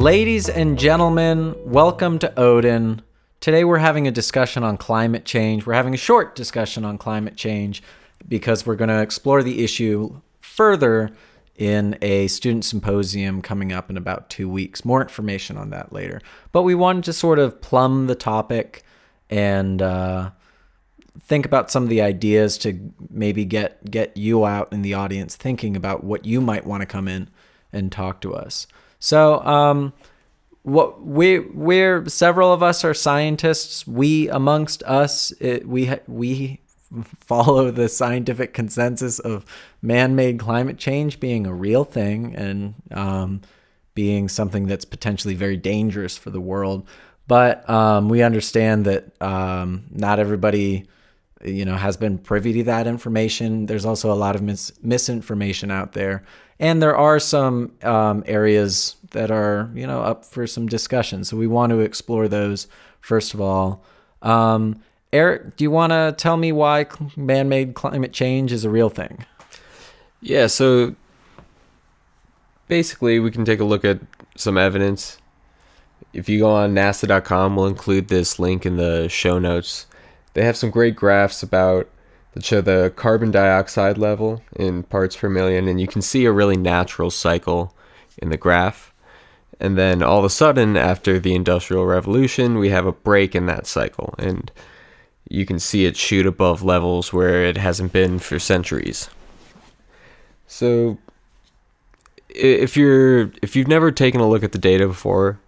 Ladies and gentlemen, welcome to ODIN. Today we're having a discussion on climate change. We're having a short discussion on climate change because we're going to explore the issue further in a student symposium coming up in about 2 weeks. More information on that later. But we wanted to sort of plumb the topic and think about some of the ideas to maybe get you out in the audience thinking about what you might want to come in and talk to us. So, we're several of us are scientists. We amongst us, we follow the scientific consensus of man-made climate change being a real thing and being something that's potentially very dangerous for the world. But we understand that not everybody, has been privy to that information. There's also a lot of misinformation out there. And there are some areas that are, up for some discussion. So we want to explore those first of all. Eric, do you want to tell me why man-made climate change is a real thing? Yeah, so basically we can take a look at some evidence. If you go on nasa.com, we'll include this link in the show notes. They have some great graphs that show the carbon dioxide level in parts per million, and you can see a really natural cycle in the graph. And then all of a sudden, after the Industrial Revolution, we have a break in that cycle, and you can see it shoot above levels where it hasn't been for centuries. So if you've never taken a look at the data before,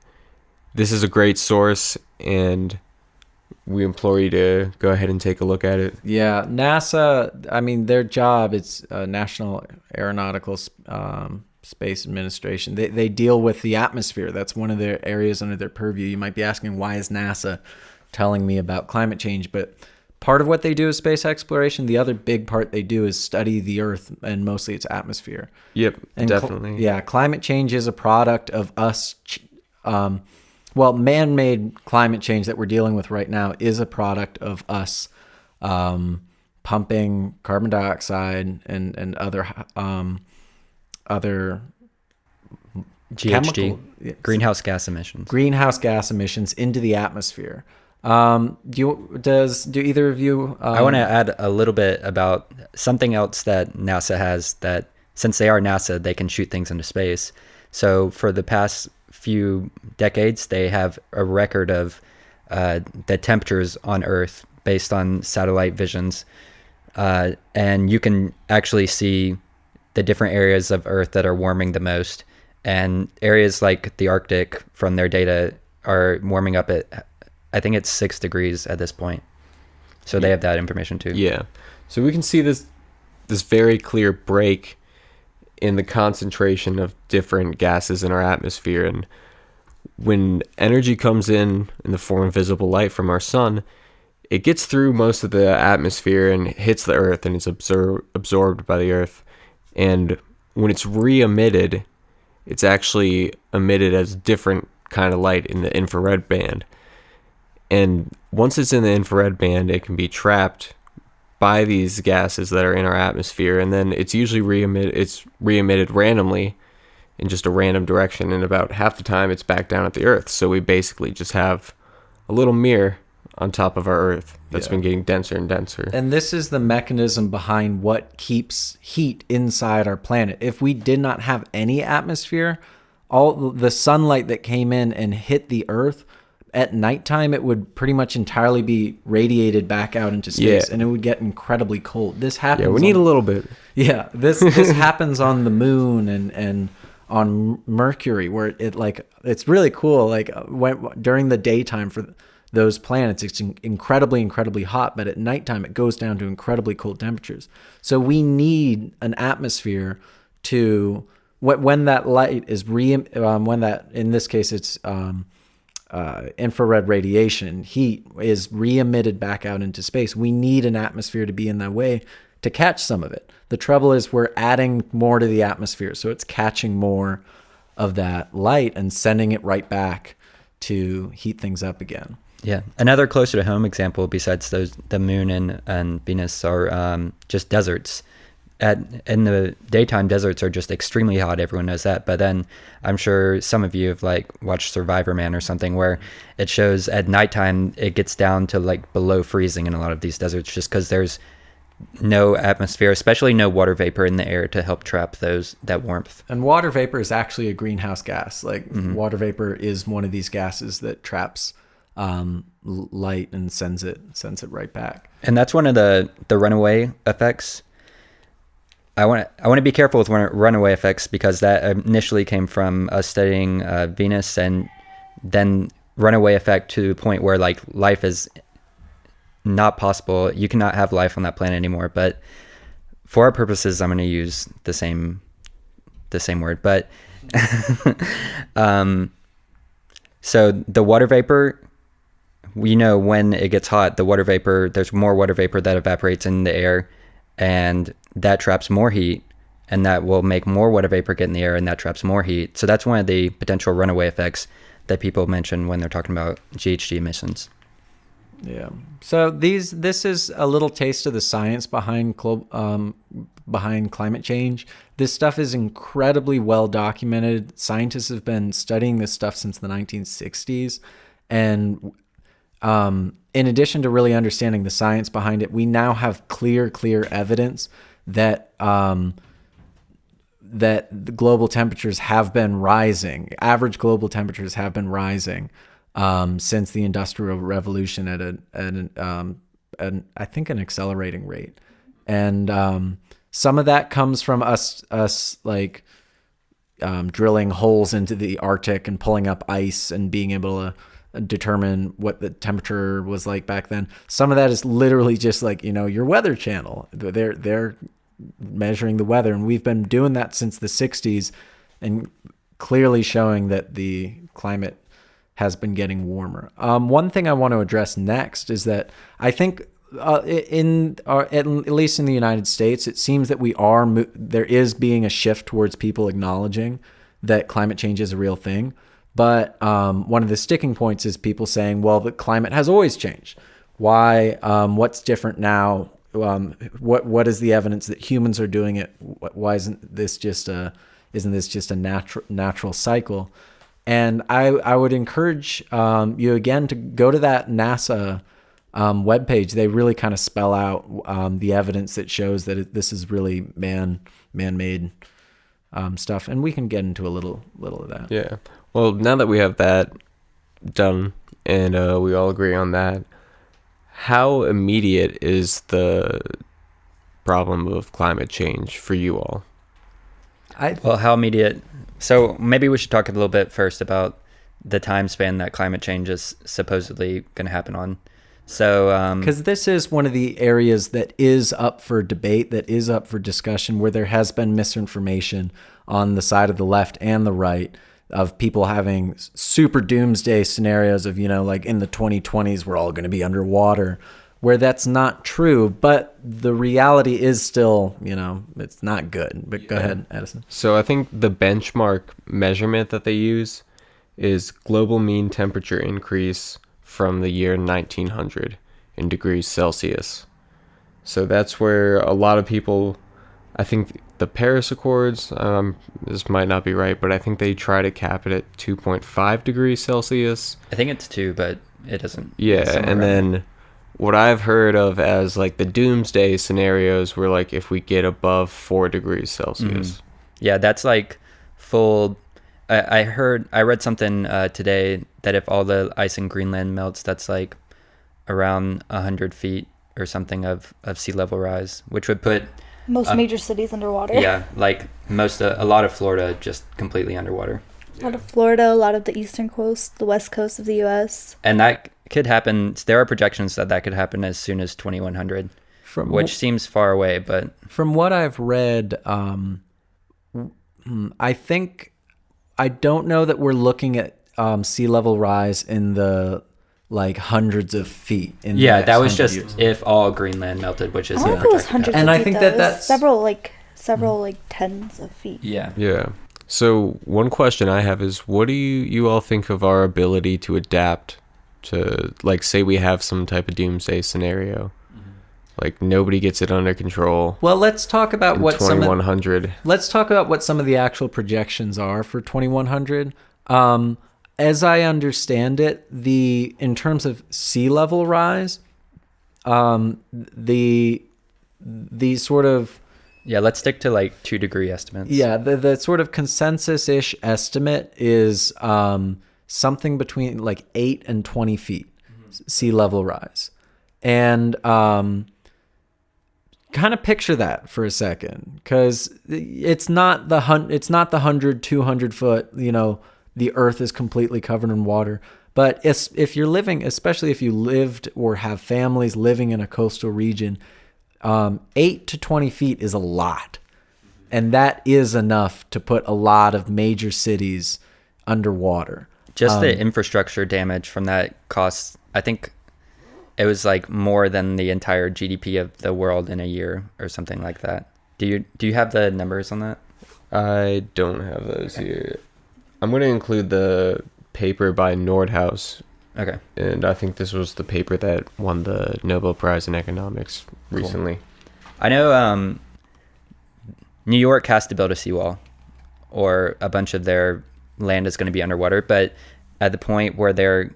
this is a great source, and we implore you to go ahead and take a look at it. Yeah, NASA, their job, it's National Aeronautical Space Administration. They deal with the atmosphere. That's one of their areas under their purview. You might be asking, why is NASA telling me about climate change? But part of what they do is space exploration. The other big part they do is study the Earth and mostly its atmosphere. Yep, and definitely. Climate change is a product of us. Man-made climate change that we're dealing with right now is a product of us pumping carbon dioxide and other GHG, greenhouse gas emissions into the atmosphere. Do either of you? I want to add a little bit about something else that NASA has, that since they are NASA, they can shoot things into space. So for the past few decades, they have a record of the temperatures on Earth based on satellite visions. And you can actually see the different areas of Earth that are warming the most. And areas like the Arctic, from their data, are warming up at, I think it's 6 degrees at this point. So they have that information too. Yeah. So we can see this very clear break in the concentration of different gases in our atmosphere. And when energy comes in the form of visible light from our sun, it gets through most of the atmosphere and hits the Earth, and it's absorbed by the Earth. And when it's re-emitted, it's actually emitted as different kind of light in the infrared band. And once it's in the infrared band, it can be trapped by these gases that are in our atmosphere, and then it's usually re-emitted randomly in just a random direction, and about half the time it's back down at the Earth. So we basically just have a little mirror on top of our Earth that's been getting denser and denser. And this is the mechanism behind what keeps heat inside our planet. If we did not have any atmosphere, all the sunlight that came in and hit the Earth, at nighttime, it would pretty much entirely be radiated back out into space, and it would get incredibly cold. This happens. Yeah, we need a little bit. Yeah, this happens on the moon and on Mercury, where it's really cool. Like during the daytime for those planets, it's incredibly, incredibly hot, but at nighttime it goes down to incredibly cold temperatures. So we need an atmosphere to when that light is in this case it's infrared radiation, heat is re-emitted back out into space. We need an atmosphere to be in that way to catch some of it. The trouble is we're adding more to the atmosphere, so it's catching more of that light and sending it right back to heat things up again. Yeah. Another closer to home example besides the moon and Venus are just deserts. in the daytime, deserts are just extremely hot. Everyone knows that. But then I'm sure some of you have like watched Survivor Man or something, where it shows at nighttime it gets down to like below freezing in a lot of these deserts, just because there's no atmosphere, especially no water vapor in the air to help trap that warmth. And water vapor is actually a greenhouse gas. Like water vapor is one of these gases that traps light and sends it right back. And that's one of the runaway effects. I want to be careful with runaway effects, because that initially came from us studying Venus, and then runaway effect to the point where like life is not possible. You cannot have life on that planet anymore. But for our purposes, I'm going to use the same word. But so the water vapor, we know when it gets hot, there's more water vapor that evaporates in the air, and that traps more heat, and that will make more water vapor get in the air, and that traps more heat. So that's one of the potential runaway effects that people mention when they're talking about GHG emissions. Yeah. So this is a little taste of the science behind climate change. This stuff is incredibly well documented. Scientists have been studying this stuff since the 1960s, and in addition to really understanding the science behind it, we now have clear evidence that that the global temperatures have been rising. Average global temperatures have been rising since the Industrial Revolution at I think an accelerating rate, and some of that comes from us like drilling holes into the Arctic and pulling up ice and being able to determine what the temperature was like back then. Some of that is literally just like, your Weather Channel. They're measuring the weather, and we've been doing that since the 60s, and clearly showing that the climate has been getting warmer. One thing I want to address next is that I think at least in the United States, it seems that there is being a shift towards people acknowledging that climate change is a real thing. But one of the sticking points is people saying, well, the climate has always changed. Why? What's different now? What is the evidence that humans are doing it? Why isn't this just a natural cycle? And I would encourage you again to go to that NASA webpage. They really kind of spell out the evidence that shows that this is really man-made stuff, and we can get into a little of that. Yeah. Well, now that we have that done and we all agree on that, how immediate is the problem of climate change for you all? Well, how immediate? So maybe we should talk a little bit first about the time span that climate change is supposedly going to happen on. So, because this is one of the areas that is up for debate, that is up for discussion, where there has been misinformation on the side of the left and the right, of people having super doomsday scenarios of, like in the 2020s, we're all going to be underwater, where that's not true. But the reality is still, it's not good. But go ahead, Addison. So I think the benchmark measurement that they use is global mean temperature increase from the year 1900 in degrees Celsius. So that's where a lot of people, I think the Paris Accords, this might not be right, but I think they try to cap it at 2.5 degrees Celsius. I think it's 2, but it doesn't. Yeah, and then what I've heard of as like the doomsday scenarios were like if we get above 4 degrees Celsius. Mm-hmm. Yeah, that's like full. I read something today that if all the ice in Greenland melts, that's like around 100 feet or something of sea level rise, which would put most major cities underwater. Yeah, like a lot of Florida just completely underwater. A lot of Florida, a lot of the eastern coast, the west coast of the U.S. And that could happen. There are projections that could happen as soon as 2100, which seems far away. But from what I've read, I don't know that we're looking at sea level rise in the like hundreds of feet. That was just years. If all Greenland melted, which is I don't think it was hundreds of feet. And I think that's several tens of feet. Yeah. Yeah. So one question I have is, what do you all think of our ability to adapt to, like, say we have some type of doomsday scenario? Like nobody gets it under control. Well, let's talk about what 2100. Let's talk about what some of the actual projections are for 2100. As I understand it, in terms of sea level rise, the sort of let's stick to like 2-degree estimates. The sort of consensus-ish estimate is something between like 8 and 20 feet sea level rise, and kind of picture that for a second, because it's not the 100, 200 foot, the earth is completely covered in water. But if you're living, especially if you lived or have families living in a coastal region, 8 to 20 feet is a lot. And that is enough to put a lot of major cities underwater. Just the infrastructure damage from that costs, I think it was like more than the entire GDP of the world in a year or something like that. Do you have the numbers on that? I don't have those here. I'm going to include the paper by Nordhaus. Okay. And I think this was the paper that won the Nobel Prize in Economics recently. Cool. I know New York has to build a seawall, or a bunch of their land is going to be underwater. But at the point where they're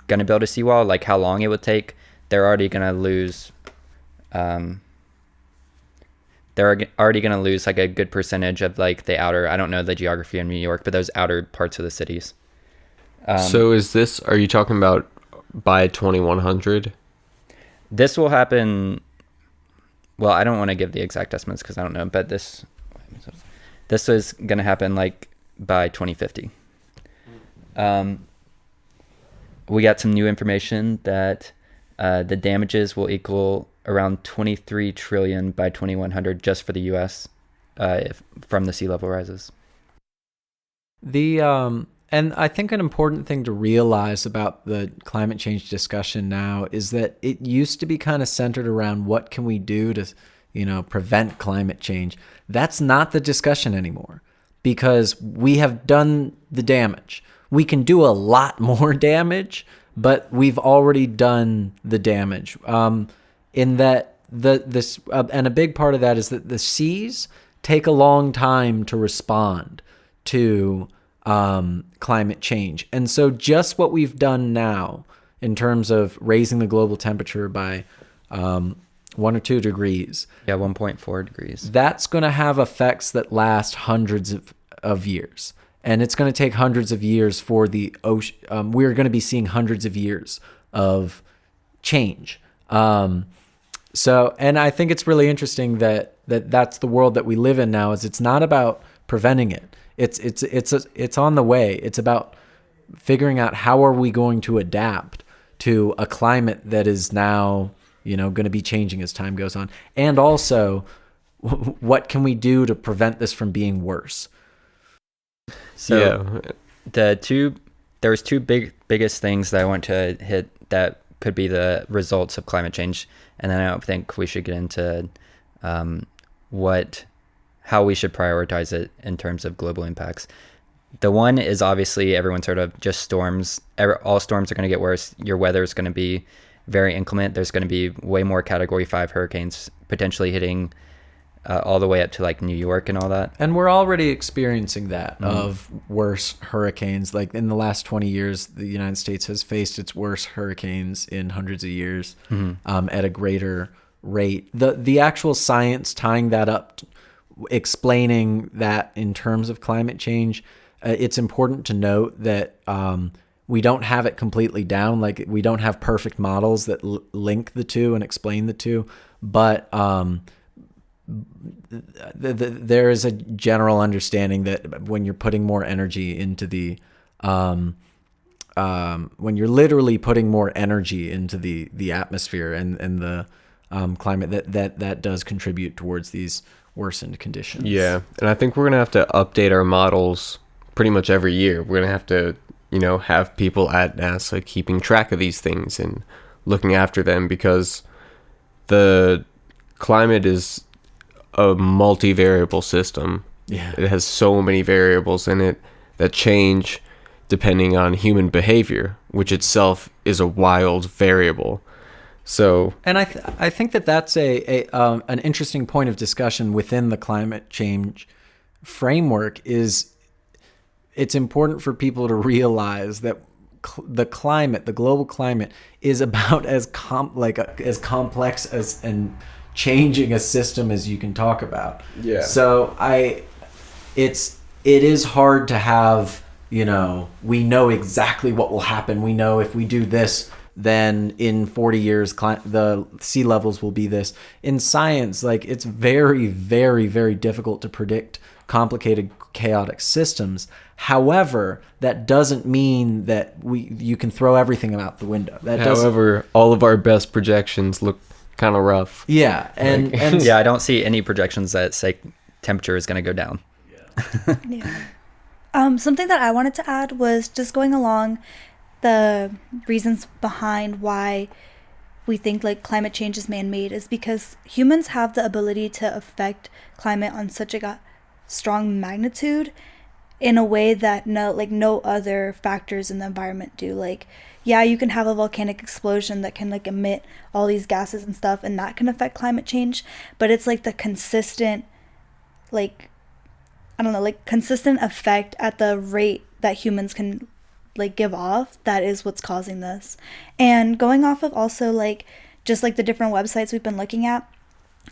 going to build a seawall, like how long it would take, they're already going to lose... they're already going to lose like a good percentage of like the outer, I don't know the geography in New York, but those outer parts of the cities. So are you talking about by 2100? This will happen, well, I don't want to give the exact estimates because I don't know, but this is going to happen like by 2050. We got some new information that the damages will equal around 23 trillion by 2100 just for the US from the sea level rises. And I think an important thing to realize about the climate change discussion now is that it used to be kind of centered around what can we do to, prevent climate change. That's not the discussion anymore, because we have done the damage. We can do a lot more damage, but we've already done the damage. In that and a big part of that is that the seas take a long time to respond to climate change. And so just what we've done now in terms of raising the global temperature by 1 or 2 degrees. 1.4 degrees. That's going to have effects that last hundreds of years. And it's going to take hundreds of years for the ocean. We're going to be seeing hundreds of years of change. And I think it's really interesting that's the world that we live in now. Is it's not about preventing it. It's on the way. It's about figuring out how are we going to adapt to a climate that is now, going to be changing as time goes on, and also what can we do to prevent this from being worse. So there's two biggest things that I want to hit that could be the results of climate change, and then I don't think we should get into how we should prioritize it in terms of global impacts. The one is obviously everyone's heard of, just storms. All storms are going to get worse. Your weather is going to be very inclement. There's going to be way more Category 5 hurricanes potentially hitting all the way up to like New York and all that. And we're already experiencing that of worse hurricanes. Like in the last 20 years, the United States has faced its worst hurricanes in hundreds of years at a greater rate. The actual science tying that up, explaining that in terms of climate change, it's important to note that we don't have it completely down. Like we don't have perfect models that link the two and explain the two, but there is a general understanding that when you're putting more energy into when you're literally putting more energy into the atmosphere and the climate, that does contribute towards these worsened conditions. Yeah, and I think we're gonna have to update our models pretty much every year. We're gonna have to, have people at NASA keeping track of these things and looking after them, because the climate is a multivariable system. Yeah, it has so many variables in it that change depending on human behavior, which itself is a wild variable. So, and I think that that's an interesting point of discussion within the climate change framework. Is it's important for people to realize that the global climate, is about as complex as and changing a system as you can talk about. Yeah. So it is hard to have, we know exactly what will happen. We know if we do this, then in 40 years the sea levels will be this. In science, it's very, very, very difficult to predict complicated, chaotic systems. However, that doesn't mean that you can throw everything out the window. However, all of our best projections look kind of rough. Yeah, and yeah, I don't see any projections that say temperature is going to go down. Yeah. Something that I wanted to add was just going along the reasons behind why we think climate change is man-made is because humans have the ability to affect climate on such a strong magnitude in a way that no other factors in the environment do. Yeah, you can have a volcanic explosion that can emit all these gases and stuff, and that can affect climate change, but it's the consistent consistent effect at the rate that humans can give off that is what's causing this. And going off of also just the different websites we've been looking at,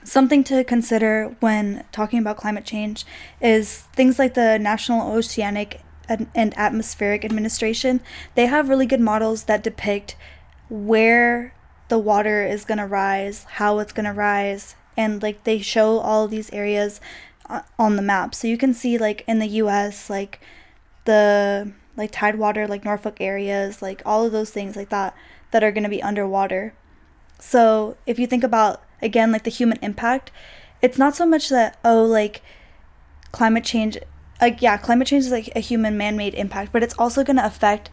something to consider when talking about climate change is things like the National Oceanic and Atmospheric Administration. They have really good models that depict where the water is going to rise, how it's going to rise, and they show all of these areas on the map. So you can see in the US, the tidewater, Norfolk areas, all of those things that are going to be underwater. So if you think about, again, the human impact, it's not so much that, climate change, climate change is a human man-made impact, but it's also going to affect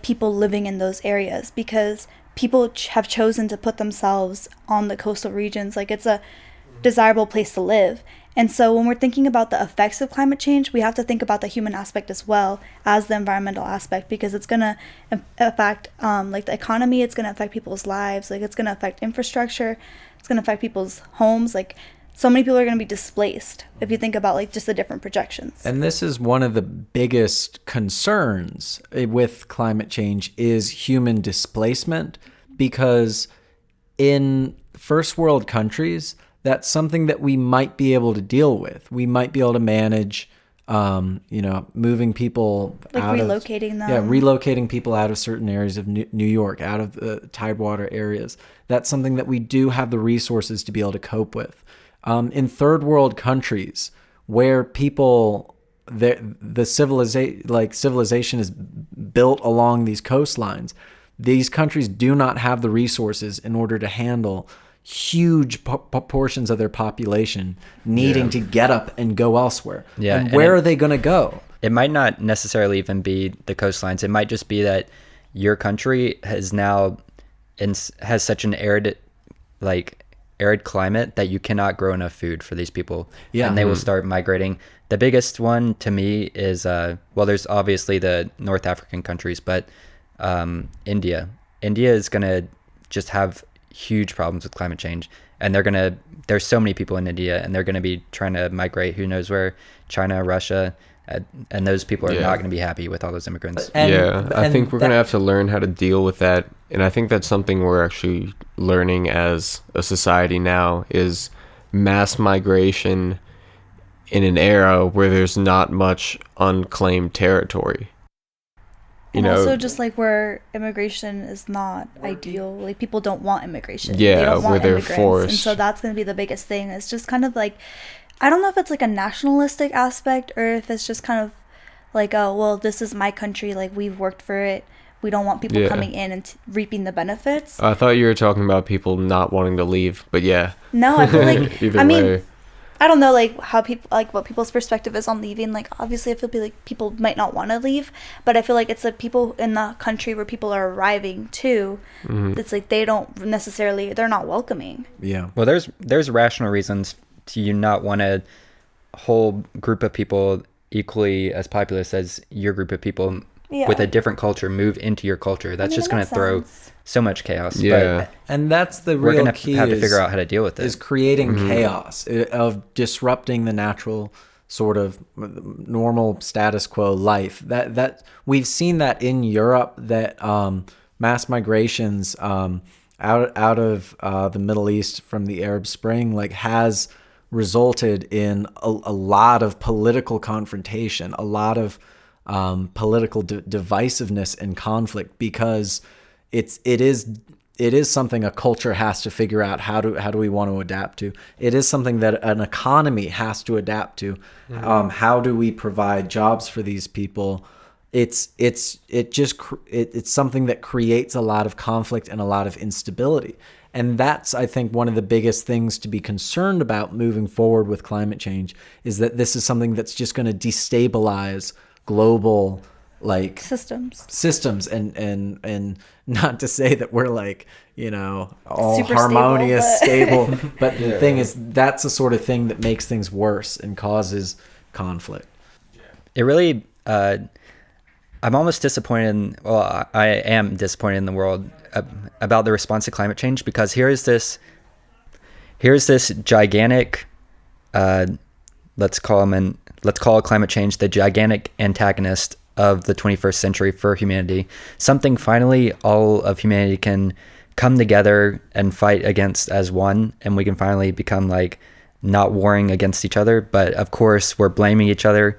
people living in those areas because people have chosen to put themselves on the coastal regions. It's a desirable place to live. And so when we're thinking about the effects of climate change, we have to think about the human aspect as well as the environmental aspect, because it's going to affect the economy, it's going to affect people's lives, it's going to affect infrastructure, it's going to affect people's homes. So many people are going to be displaced if you think about just the different projections. And this is one of the biggest concerns with climate change is human displacement, because in first world countries, that's something that we might be able to deal with. We might be able to manage, moving people out relocating them. Yeah, relocating people out of certain areas of New York, out of the tidewater areas. That's something that we do have the resources to be able to cope with. In third world countries, where people, the civilization is built along these coastlines, these countries do not have the resources in order to handle huge portions of their population needing to get up and go elsewhere. Yeah, and where are they going to go? It might not necessarily even be the coastlines. It might just be that your country has such an arid climate that you cannot grow enough food for these people. Yeah, and they will start migrating. The biggest one to me is there's obviously the North African countries, but India is going to just have huge problems with climate change, and there's so many people in India, and they're going to be trying to migrate who knows where, China, Russia, and those people are not going to be happy with all those immigrants. I think we're going to have to learn how to deal with that, and I think that's something we're actually learning as a society now, is mass migration in an era where there's not much unclaimed territory. Also just where immigration is not ideal. People don't want immigration. Yeah, they don't want where they're immigrants. forced. And so that's going to be the biggest thing. It's just kind of I don't know if it's a nationalistic aspect, or if it's just kind of this is my country. We've worked for it. We don't want people coming in and reaping the benefits. I thought you were talking about people not wanting to leave, but yeah. No, I feel Either way. I don't know how people what people's perspective is on leaving. Obviously I feel people might not want to leave, but I feel it's the people in the country where people are arriving to. It's they don't necessarily, they're not welcoming. Yeah. Well, there's rational reasons to you not want a whole group of people equally as populous as your group of people with a different culture move into your culture. That's just going to throw so much chaos. Yeah. And that's the We're real gonna key have to figure out how to deal with it. is creating chaos, of disrupting the natural sort of normal status quo life. That we've seen that in Europe, that mass migrations out of the Middle East from the Arab Spring has resulted in a lot of political confrontation, a lot of political divisiveness and conflict, because it is something a culture has to figure out how do we want to adapt to. It is something that an economy has to adapt to. How do we provide jobs for these people? It's something that creates a lot of conflict and a lot of instability. And that's, I think, one of the biggest things to be concerned about moving forward with climate change, is that this is something that's just going to destabilize global systems and not to say that we're all super harmonious, stable, but Yeah. the thing is, that's the sort of thing that makes things worse and causes conflict. It really, I'm almost disappointed. I am disappointed in the world about the response to climate change, because here's this gigantic, let's call climate change the gigantic antagonist of the 21st century for humanity. Something finally all of humanity can come together and fight against as one, and we can finally become not warring against each other. But of course, we're blaming each other.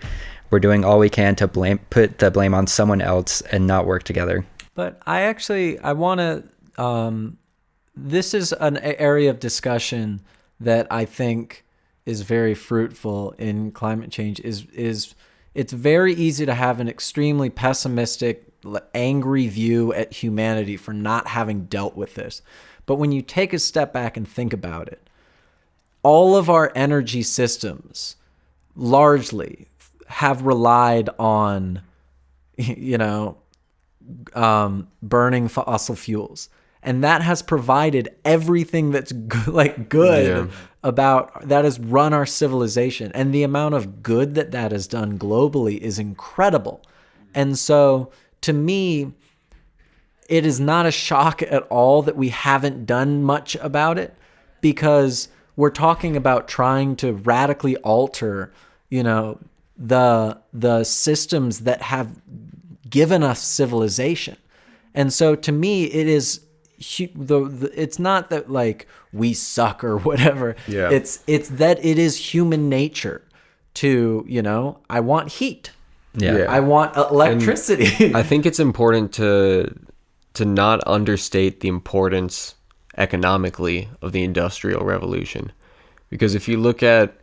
We're doing all we can to put the blame on someone else and not work together. But I want to, this is an area of discussion that I think is very fruitful in climate change. Is it's very easy to have an extremely pessimistic, angry view at humanity for not having dealt with this. But when you take a step back and think about it, all of our energy systems largely have relied on, burning fossil fuels. And that has provided everything that's good about, that has run our civilization. And the amount of good that has done globally is incredible. And so to me, it is not a shock at all that we haven't done much about it, because we're talking about trying to radically alter, the systems that have given us civilization. And so to me, it is it's not that we suck or whatever. Yeah. It's that it is human nature to, I want heat. Yeah. I want electricity. And I think it's important to not understate the importance economically of the Industrial Revolution, because if you look at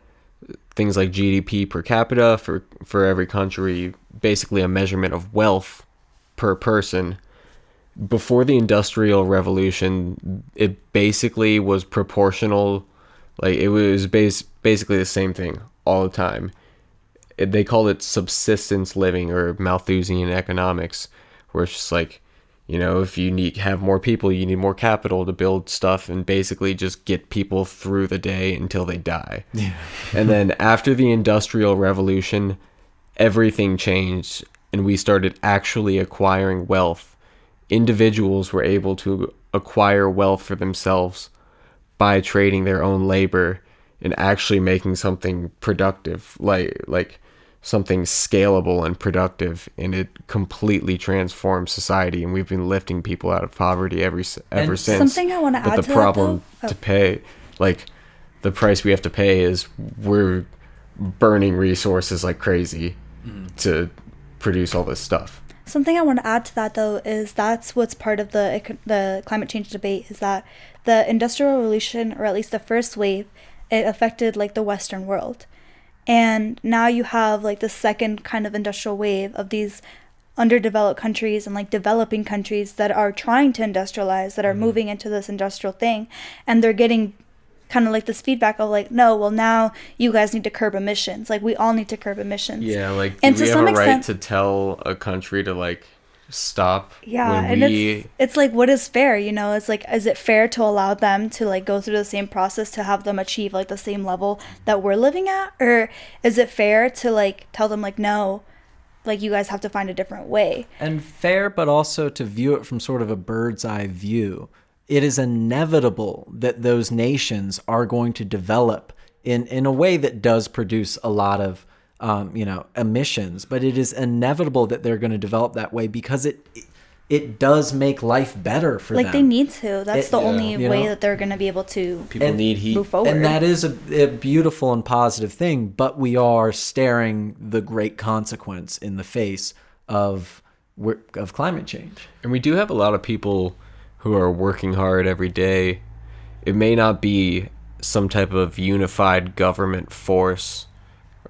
things like GDP per capita for every country, basically a measurement of wealth per person, before the Industrial Revolution, it basically was proportional. It was basically the same thing all the time. They called it subsistence living, or Malthusian economics, where it's just if you have more people, you need more capital to build stuff and basically just get people through the day until they die. Yeah. And then after the Industrial Revolution, everything changed and we started actually acquiring wealth. Individuals were able to acquire wealth for themselves by trading their own labor and actually making something productive, like something scalable and productive, and it completely transformed society. And we've been lifting people out of poverty ever since. Something I want to add but to the problem that, to pay, the price we have to pay is we're burning resources like crazy to produce all this stuff. Something I want to add to that, though, is that's what's part of the climate change debate, is that the Industrial Revolution, or at least the first wave, it affected the Western world. And now you have the second kind of industrial wave of these underdeveloped countries and developing countries that are trying to industrialize, that are moving into this industrial thing, and they're getting kind of this feedback of no, well, now you guys need to curb emissions. We all need to curb emissions. Yeah, do and we to have some a right extent, to tell a country to stop? Yeah, when and it's what is fair? It's is it fair to allow them to go through the same process to have them achieve the same level that we're living at, or is it fair to tell them no, like you guys have to find a different way. And fair, but also to view it from sort of a bird's eye view. It is inevitable that those nations are going to develop in a way that does produce a lot of, emissions, but it is inevitable that they're going to develop that way because it does make life better for them. Like they need to. That's the only way that they're going to be able to need heat. move forward. And that is a beautiful and positive thing, but we are staring the great consequence in the face of climate change. And we do have a lot of people who are working hard every day. It may not be some type of unified government force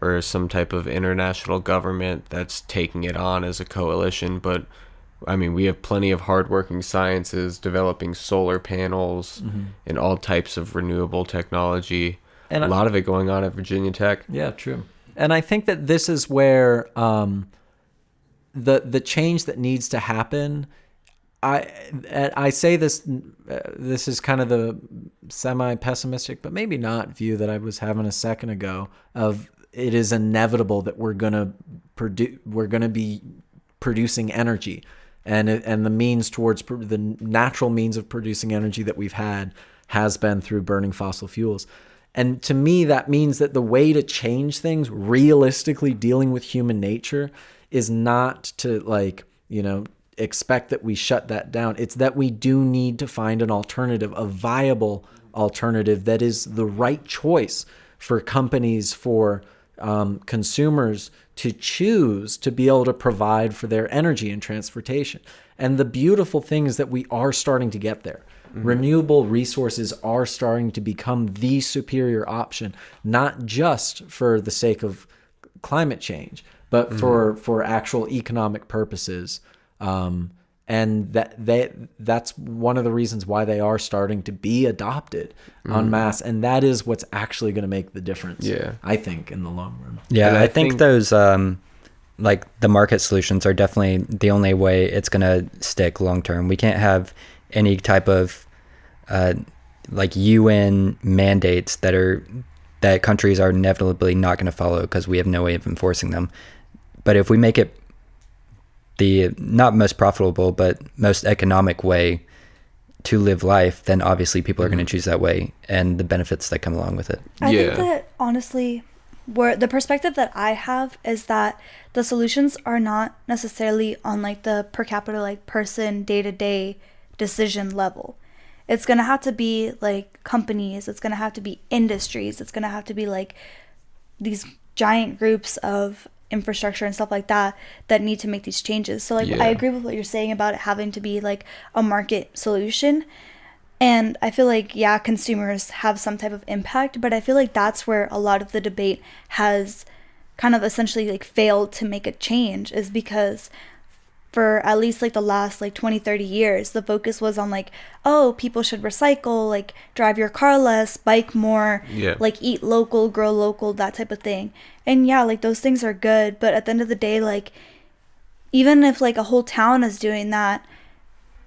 or some type of international government that's taking it on as a coalition, but I mean, we have plenty of hardworking sciences developing solar panels and all types of renewable technology. And a lot of it going on at Virginia Tech. Yeah, true. And I think that this is where the change that needs to happen. I say this. This is kind of the semi-pessimistic, but maybe not view that I was having a second ago. Of it is inevitable that we're gonna be producing energy. And the means towards the natural means of producing energy that we've had has been through burning fossil fuels. And to me, that means that the way to change things, realistically dealing with human nature, is not to expect that we shut that down. It's that we do need to find an alternative, a viable alternative that is the right choice for companies, for consumers to choose to be able to provide for their energy and transportation. And the beautiful thing is that we are starting to get there. Renewable resources are starting to become the superior option, not just for the sake of climate change, but for actual economic purposes. And that's one of the reasons why they are starting to be adopted en masse. And that is what's actually going to make the difference, I think, in the long run. Yeah, I think those, like the market solutions are definitely the only way it's going to stick long term. We can't have any type of like UN mandates that countries are inevitably not going to follow because we have no way of enforcing them. But if we make it the not most profitable but most economic way to live life, then obviously people are going to choose that way and the benefits that come along with it. I think that honestly, where the perspective that I have is that the solutions are not necessarily on like the per capita, like person day-to-day decision level. It's going to have to be like companies, it's going to have to be industries, it's going to have to be like these giant groups of infrastructure and stuff like that need to make these changes. So like I agree with what you're saying about it having to be like a market solution, and I feel like consumers have some type of impact, but I feel like that's where a lot of the debate has kind of essentially like failed to make a change, is because for at least like the last like 20-30 years the focus was on like, oh, people should recycle, like drive your car less, bike more, like eat local, grow local, that type of thing. And like those things are good, but at the end of the day, like even if like a whole town is doing that,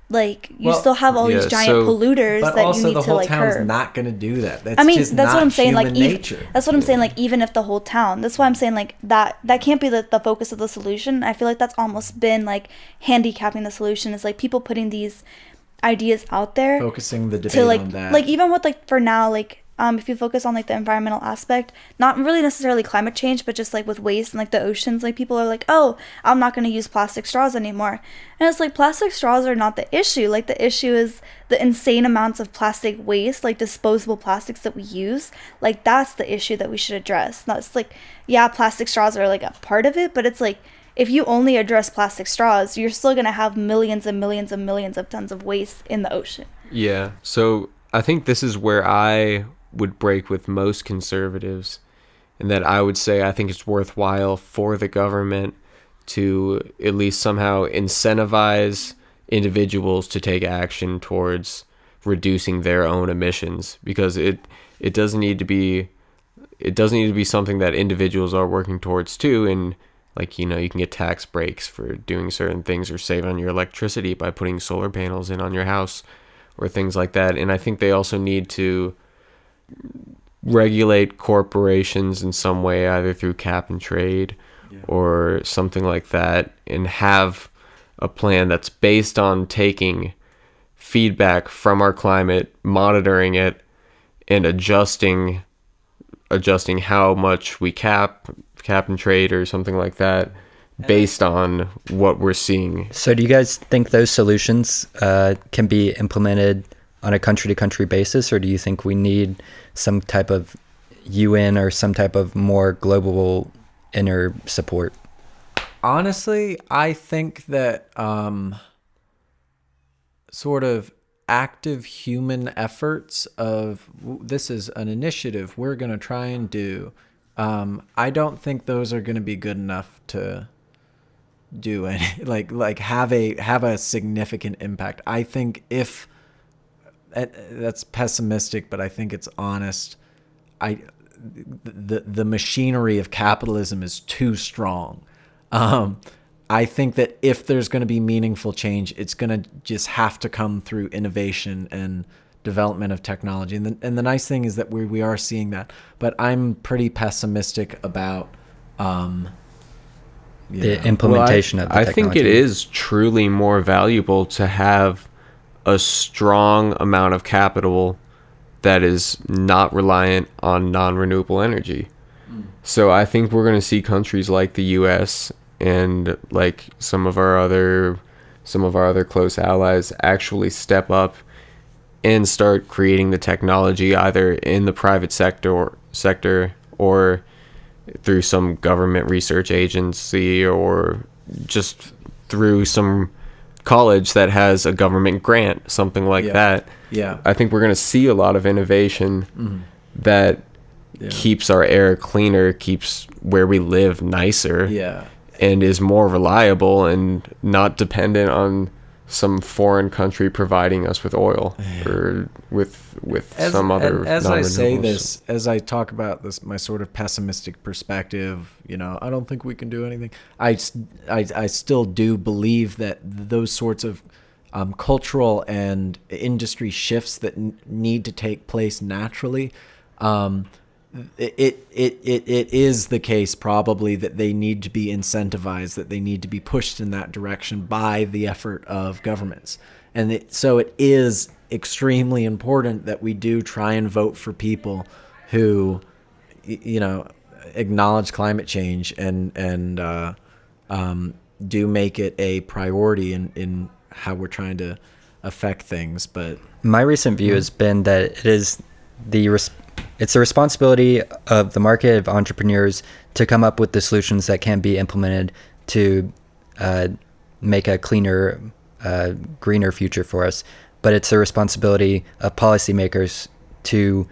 like you still have all these giant polluters that you need to like curb. But also the whole town's not going to do that. That's that's what I'm saying. Like that's what I'm saying. Like even if the whole town, that's why I'm saying like that can't be the focus of the solution. I feel like that's almost been like handicapping the solution, is like people putting these ideas out there, focusing the debate to like on that. Like even with like for now, like if you focus on like the environmental aspect, not really necessarily climate change, but just like with waste and like the oceans, like people are like, oh, I'm not going to use plastic straws anymore. And it's like plastic straws are not the issue. Like the issue is the insane amounts of plastic waste, like disposable plastics that we use. Like that's the issue that we should address. Not it's like, plastic straws are like a part of it, but it's like if you only address plastic straws, you're still going to have millions and millions and millions of tons of waste in the ocean. Yeah. So I think this is where I would break with most conservatives, and that I would say I think it's worthwhile for the government to at least somehow incentivize individuals to take action towards reducing their own emissions, because it doesn't need to be something that individuals are working towards too. And like, you can get tax breaks for doing certain things, or save on your electricity by putting solar panels in on your house or things like that. And I think they also need to regulate corporations in some way, either through cap and trade or something like that, and have a plan that's based on taking feedback from our climate, monitoring it, and adjusting how much we cap and trade or something like that based on what we're seeing. So do you guys think those solutions can be implemented on a country-to-country basis, or do you think we need some type of UN or some type of more global inner support? Honestly, I think that sort of active human efforts of this is an initiative we're going to try and do, I don't think those are going to be good enough to do any like have a significant impact. I think if that's pessimistic, but I think it's honest. The machinery of capitalism is too strong. I think that if there's going to be meaningful change, it's going to just have to come through innovation and development of technology. And the nice thing is that we are seeing that. But I'm pretty pessimistic about the implementation of the I technology. think it is truly more valuable to have a strong amount of capital that is not reliant on non-renewable energy. So I think we're going to see countries like the US and like some of our other close allies actually step up and start creating the technology either in the private sector or through some government research agency or just through some college that has a government grant, something like that. Yeah. I think we're going to see a lot of innovation that keeps our air cleaner, keeps where we live nicer, and is more reliable and not dependent on some foreign country providing us with oil or with some other. As I say this, as I talk about this, my sort of pessimistic perspective, I don't think we can do anything. I still do believe that those sorts of cultural and industry shifts that need to take place naturally, it is the case probably that they need to be incentivized, that they need to be pushed in that direction by the effort of governments. And so it is extremely important that we do try and vote for people who, acknowledge climate change and do make it a priority in how we're trying to affect things. But my recent view has been that it is it's the responsibility of the market, of entrepreneurs, to come up with the solutions that can be implemented to make a cleaner, greener future for us. But it's the responsibility of policymakers to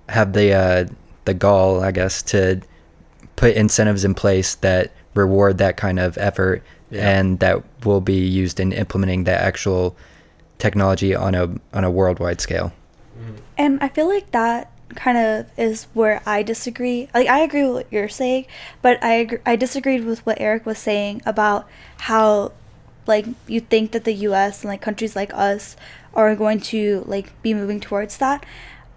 have the gall, I guess, to put incentives in place that reward that kind of effort and that will be used in implementing the actual technology on a worldwide scale. And I feel like that kind of is where I disagree. Like, I agree with what you're saying, but I disagreed with what Eric was saying about how, like, you think that the US and, like, countries like us are going to, like, be moving towards that.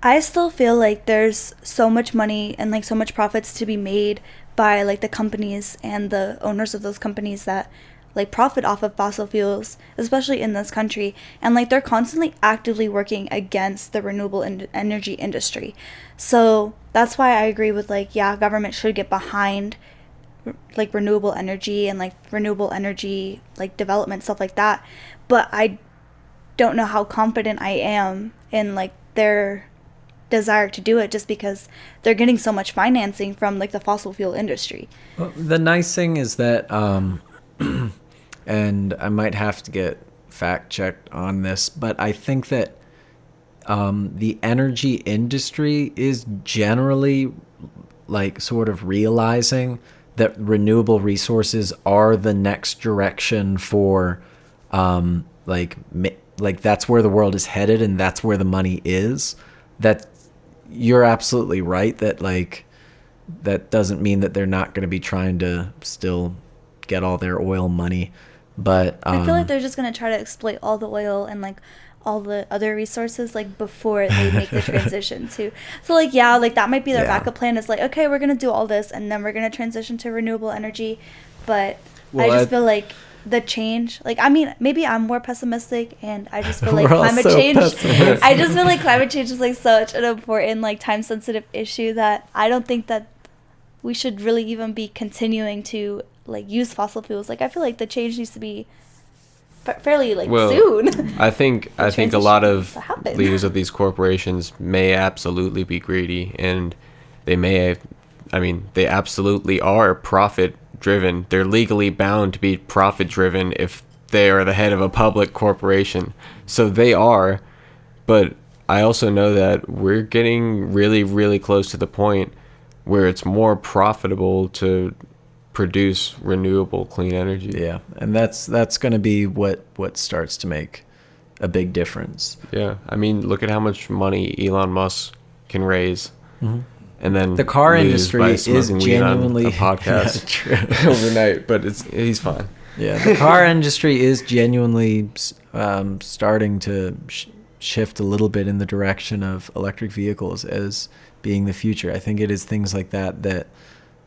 I still feel like there's so much money and, like, so much profits to be made by, like, the companies and the owners of those companies that, like, profit off of fossil fuels, especially in this country. And, like, they're constantly actively working against the renewable energy industry. So that's why I agree with, like, government should get behind, like, renewable energy and, like, renewable energy, like, development, stuff like that. But I don't know how confident I am in, like, their desire to do it, just because they're getting so much financing from, like, the fossil fuel industry. Well, the nice thing is that and I might have to get fact checked on this, but I think that the energy industry is generally, like, sort of realizing that renewable resources are the next direction for like that's where the world is headed and that's where the money is. That you're absolutely right that, like, that doesn't mean that they're not going to be trying to still get all their oil money. But I feel like they're just going to try to exploit all the oil and, like, all the other resources like before they make the transition to. So like yeah, like that might be their backup plan. Is like, okay, we're gonna do all this and then we're gonna transition to renewable energy. But I just feel like the change, like, I mean, maybe I'm more pessimistic, and I just feel like climate change. I just feel like climate change is like such an important, like, time sensitive issue that I don't think that we should really even be continuing to like use fossil fuels. Like, I feel like the change needs to be fairly like soon. I think a lot of leaders of these corporations may absolutely be greedy, and they absolutely are profit driven. They're legally bound to be profit driven if they are the head of a public corporation. So they are, but I also know that we're getting really, really close to the point where it's more profitable to produce renewable clean energy. Yeah, and that's going to be what starts to make a big difference. Yeah, I mean, look at how much money Elon Musk can raise. Mm-hmm. And then the car industry is genuinely a podcast overnight, but he's fine. Yeah, the car industry is genuinely starting to shift a little bit in the direction of electric vehicles as being the future. I think it is things like that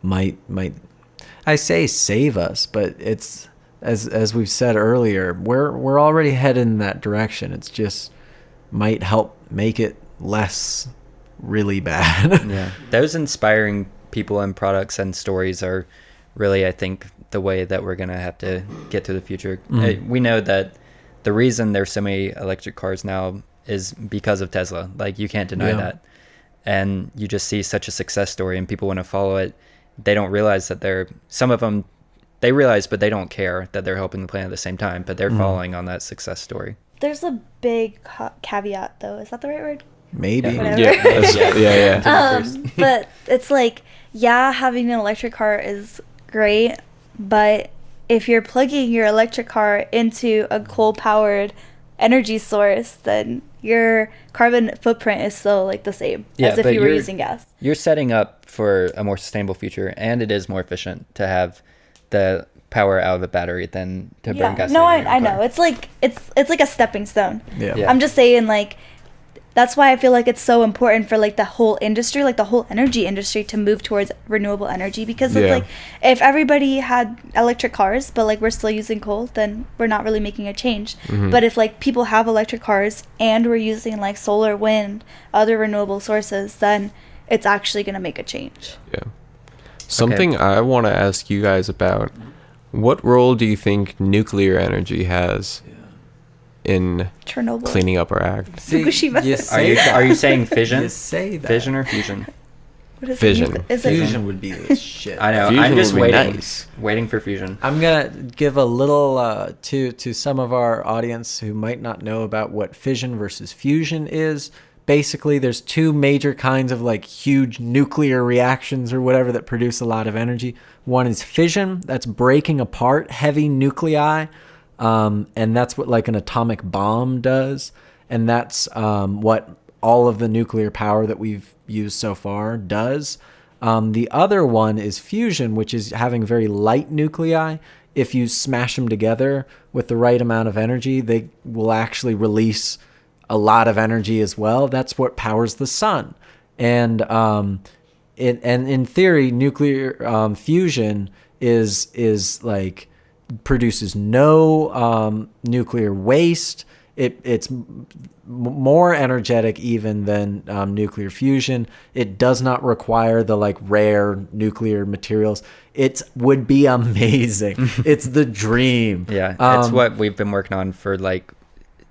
might I say save us, but it's as we've said earlier, we're already headed in that direction. It's just might help make it less really bad. Yeah, those inspiring people and products and stories are really, I think, the way that we're gonna have to get to the future. Mm-hmm. We know that the reason there's so many electric cars now is because of Tesla. Like, you can't deny that. And you just see such a success story and people want to follow it. They don't realize that some of them, they realize, but they don't care that they're helping the planet at the same time, but they're following on that success story. There's a big caveat, though. Is that the right word? Maybe. Yeah. But it's like, having an electric car is great, but if you're plugging your electric car into a coal-powered energy source, then your carbon footprint is still like the same as if you were using gas. You're setting up for a more sustainable future, and it is more efficient to have the power out of the battery than to burn gas. No, I know. It's like a stepping stone. Yeah. I'm just saying, like, that's why I feel like it's so important for like the whole industry, like the whole energy industry, to move towards renewable energy, because it's like, if everybody had electric cars but like we're still using coal, then we're not really making a change. Mm-hmm. But if like people have electric cars and we're using like solar, wind, other renewable sources, then it's actually going to make a change. Yeah. Something I want to ask you guys about: what role do you think nuclear energy has in Chernobyl cleaning up our act? Fukushima. Are you saying fission? You say that. Fission or fusion? Fission. Fusion would be the shit. I know. Fusion I'm just nice. waiting for fusion. I'm gonna give a little to some of our audience who might not know about what fission versus fusion is. Basically, there's two major kinds of like huge nuclear reactions or whatever that produce a lot of energy. One is fission, that's breaking apart heavy nuclei. And that's what like an atomic bomb does. And that's what all of the nuclear power that we've used so far does. The other one is fusion, which is having very light nuclei. If you smash them together with the right amount of energy, they will actually release a lot of energy as well. That's what powers the sun. And in theory, nuclear fusion is like produces no nuclear waste. It's more energetic even than nuclear fusion. It does not require the like rare nuclear materials. It would be amazing. It's the dream. Yeah, it's what we've been working on for like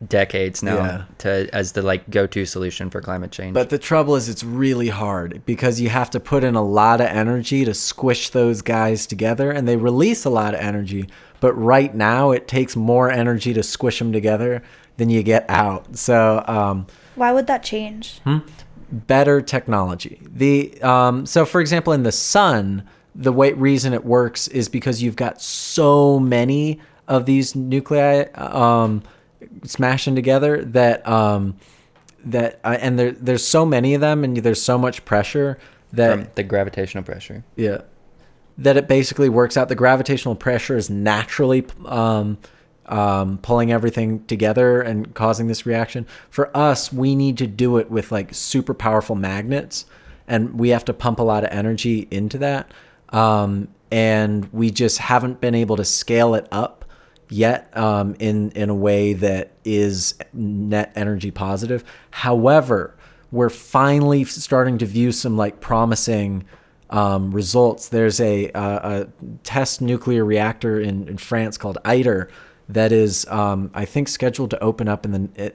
decades now as the like go-to solution for climate change. But the trouble is it's really hard because you have to put in a lot of energy to squish those guys together, and they release a lot of energy. But right now it takes more energy to squish them together than you get out. So why would that change? Better technology. So for example, in the sun, the reason it works is because you've got so many of these nuclei smashing together that there's so many of them, and there's so much pressure that from the gravitational pressure. Yeah. That it basically works out. The gravitational pressure is naturally pulling everything together and causing this reaction. For us, we need to do it with like super powerful magnets, and we have to pump a lot of energy into that. And we just haven't been able to scale it up yet in a way that is net energy positive. However, we're finally starting to view some like promising results. There's a test nuclear reactor in France called ITER that is, I think, scheduled to open up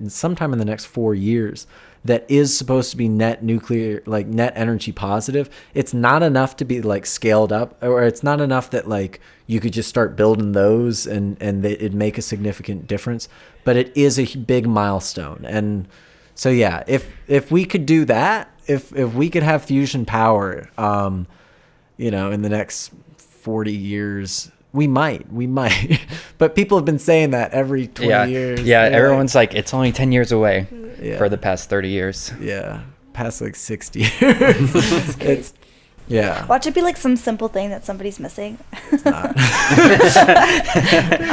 sometime in the next 4 years. That is supposed to be net energy positive. It's not enough to be like scaled up, or it's not enough that like you could just start building those and it'd make a significant difference. But it is a big milestone. And so yeah, if we could do that, if we could have fusion power, in the next 40 years. We might, but people have been saying that every 20 years. Yeah, everyone's like, it's only 10 years away for the past 30 years. Yeah, past like 60 years. Watch it be like some simple thing that somebody's missing. It's not.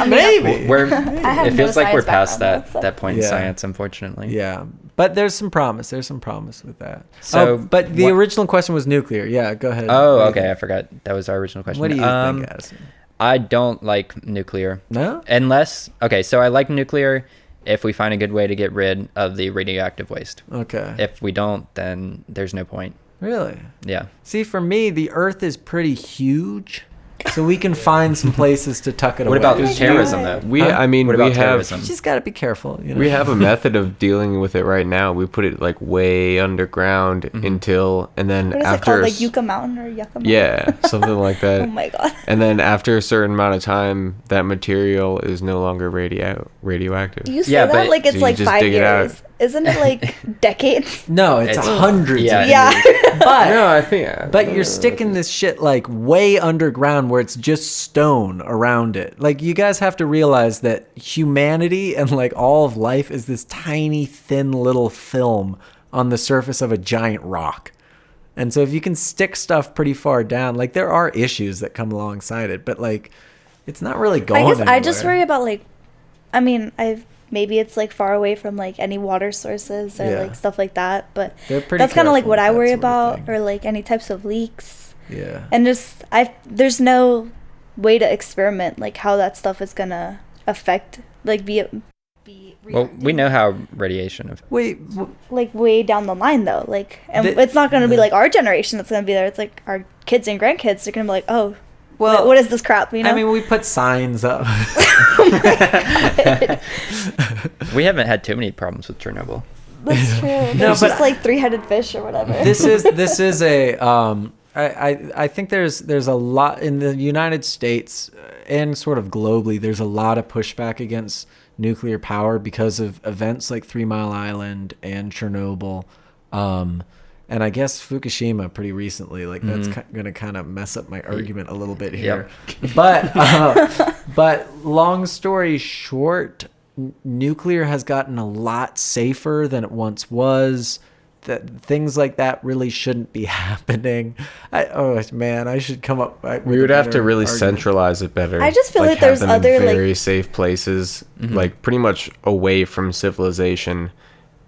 Maybe. It feels like we're past background, that point in science, unfortunately. Yeah, but there's some promise. There's some promise with that. So, but the original question was nuclear. Yeah, go ahead. Oh, okay. I forgot. That was our original question. What do you think, Addison? I don't like nuclear. No? So I like nuclear if we find a good way to get rid of the radioactive waste. Okay. If we don't, then there's no point. Really? Yeah. See, for me, the Earth is pretty huge, so we can find some places to tuck it away. What about terrorism, though? We have terrorism? You just got to be careful. We have a method of dealing with it right now. We put it like way underground and then What is it called? Like Yucca Mountain or Yucca Mountain? Yeah, something like that. Oh my god. And then after a certain amount of time, that material is no longer radioactive. You say that like it's so like 5 years. Isn't it like decades? No, it's hundreds. Yeah. Of years. But no, I think. But you're sticking this shit like way underground where it's just stone around it. Like you guys have to realize that humanity and like all of life is this tiny, thin little film on the surface of a giant rock. And so if you can stick stuff pretty far down, like there are issues that come alongside it, but like it's not really going I guess anywhere. I just worry about like, maybe it's like far away from like any water sources or like stuff like that, but that's kind of like what I worry about, or like any types of leaks. Yeah. And just there's no way to experiment like how that stuff is gonna affect like be Well, we know how radiation like way down the line though, like, and it's not gonna be like our generation that's gonna be there. It's like our kids and grandkids are gonna be like, oh, well, what is this crap? You know? I mean, we put signs up. We haven't had too many problems with Chernobyl. That's true. There's just like three-headed fish or whatever. This is a I think there's a lot in the United States and sort of globally. There's a lot of pushback against nuclear power because of events like 3 Mile Island and Chernobyl, and I guess Fukushima pretty recently. Like that's going to kind of mess up my argument a little bit here. But long story short, nuclear has gotten a lot safer than it once was. That things like that really shouldn't be happening. I should come up. We would have to really centralize it better. I just feel like there's other very safe places, like pretty much away from civilization,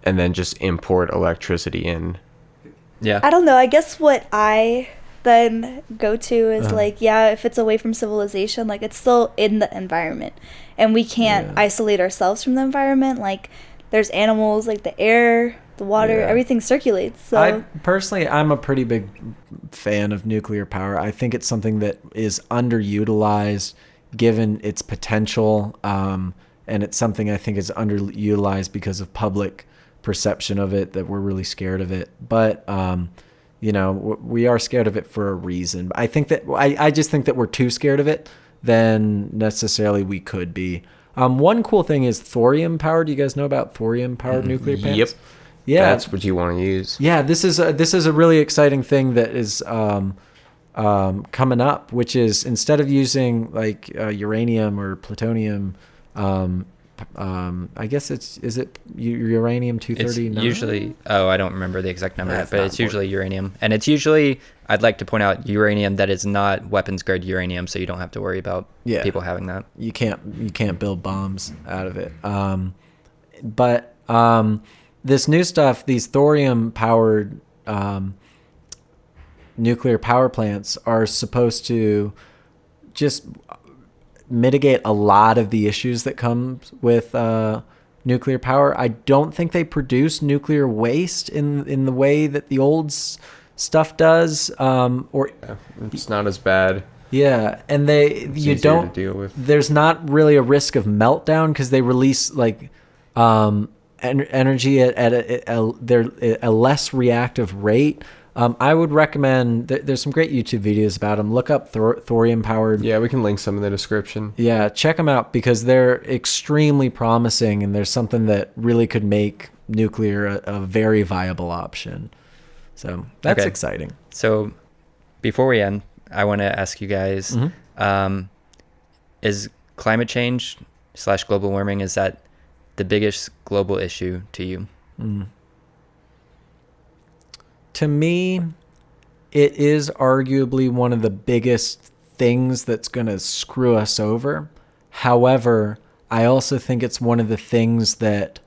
and then just import electricity in. Yeah. I don't know. I guess what I then go to is if it's away from civilization, like it's still in the environment, and we can't isolate ourselves from the environment. Like there's animals, like the air, the water, everything circulates. So I'm a pretty big fan of nuclear power. I think it's something that is underutilized given its potential, and it's something I think is underutilized because of public perception of it, that we're really scared of it. But we are scared of it for a reason. I think that I just think that we're too scared of it than necessarily we could be. One cool thing is thorium powered. Do you guys know about thorium powered nuclear plants? Yep. Yeah, that's what you want to use. Yeah, this is a really exciting thing that is coming up, which is instead of using like uranium or plutonium I guess is it uranium It's 239? usually, I don't remember the exact number, That's but not it's usually uranium. And it's usually, I'd like to point out, uranium that is not weapons grade uranium, so you don't have to worry about people having that. You can't build bombs out of it. But this new stuff, these thorium powered nuclear power plants are supposed to just mitigate a lot of the issues that comes with nuclear power. I don't think they produce nuclear waste in the way that the old stuff does. It's not as bad. Yeah, and you don't to deal with. There's not really a risk of meltdown because they release like energy at a less reactive rate. I would recommend, there's some great YouTube videos about them. Look up thorium powered. Yeah, we can link some in the description. Yeah, check them out because they're extremely promising, and there's something that really could make nuclear a very viable option. So that's exciting. So before we end, I want to ask you guys, is climate change / global warming, is that the biggest global issue to you? To me, it is arguably one of the biggest things that's going to screw us over. However, I also think it's one of the things that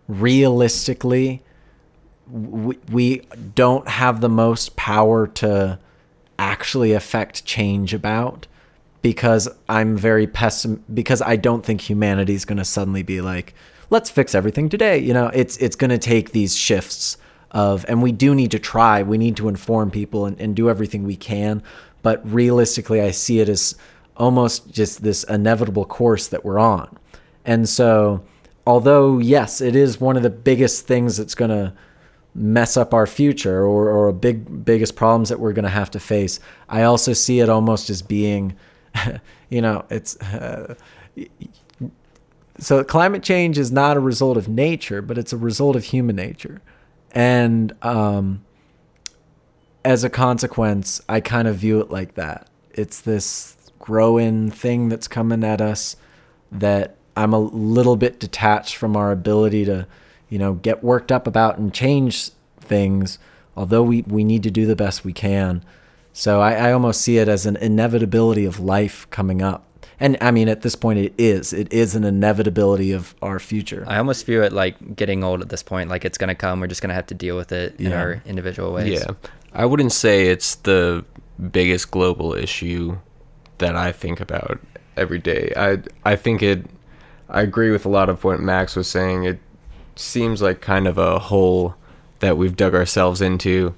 realistically we don't have the most power to actually affect change about, because I'm very because I don't think humanity is going to suddenly be like, let's fix everything today. You know, it's going to take these shifts and we do need to try. We need to inform people and do everything we can. But realistically, I see it as almost just this inevitable course that we're on. And so, although, yes, it is one of the biggest things that's going to mess up our future or biggest problems that we're going to have to face, I also see it almost as being, it's... So climate change is not a result of nature, but it's a result of human nature. And as a consequence, I kind of view it like that. It's this growing thing that's coming at us that I'm a little bit detached from our ability to, get worked up about and change things, although we need to do the best we can. So I almost see it as an inevitability of life coming up. And I mean, at this point, it is an inevitability of our future. I almost view it like getting old at this point. Like, it's going to come. We're just going to have to deal with it in our individual ways. Yeah. I wouldn't say it's the biggest global issue that I think about every day. I think I agree with a lot of what Max was saying. It seems like kind of a hole that we've dug ourselves into